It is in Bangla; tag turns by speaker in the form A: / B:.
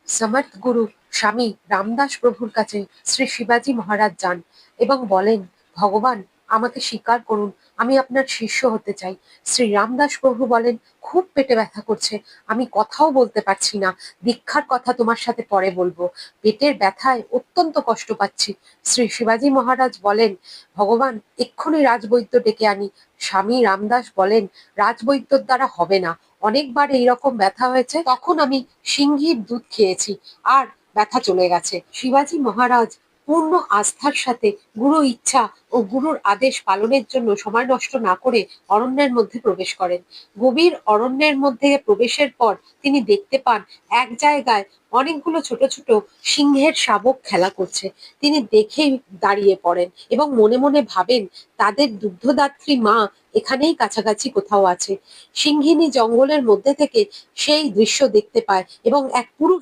A: সমর্থ গুরু স্বামী রামদাস প্রভুর কাছে শ্রী শিবাজী মহারাজ যান এবং বলেন, ভগবান, আমাকে স্বীকার করুন, আমি আপনার শিষ্য হতে চাই। শ্রী রামদাস প্রভু বলেন, খুব পেটে ব্যথা করছে, আমি কথাও বলতে পারছি না, দীক্ষার কথা তোমার সাথে পরে বলবো, পেটের ব্যথায় অত্যন্ত কষ্ট পাচ্ছি। শ্রী শিবাজী মহারাজ বলেন, ভগবান, এক্ষুনি রাজবৈদ্য ডেকে আনি। স্বামী রামদাস বলেন, রাজবৈদ্যর দ্বারা হবে না, অনেকবার এইরকম ব্যথা হয়েছে, তখন আমি সিংহীর দুধ খেয়েছি আর ব্যথা চলে গেছে। শিবাজী মহারাজ পূর্ণ আস্থার সাথে গুরু ইচ্ছা ও গুরুর আদেশ পালনের জন্য সময় নষ্ট না করে অরণ্যের মধ্যে প্রবেশ করেন। গভীর অরণ্যের মধ্যে প্রবেশের পর তিনি দেখতে পান এক জায়গায় অনেকগুলো ছোট ছোট সিংহের শাবক খেলা করছে। তিনি দেখেই দাঁড়িয়ে পড়েন এবং মনে মনে ভাবেন, তাদের দুগ্ধদাত্রী মা এখানেই কাছাকাছি কোথাও আছে। সিংহিনী জঙ্গলের মধ্যে থেকে সেই দৃশ্য দেখতে পায় এবং এক পুরুষ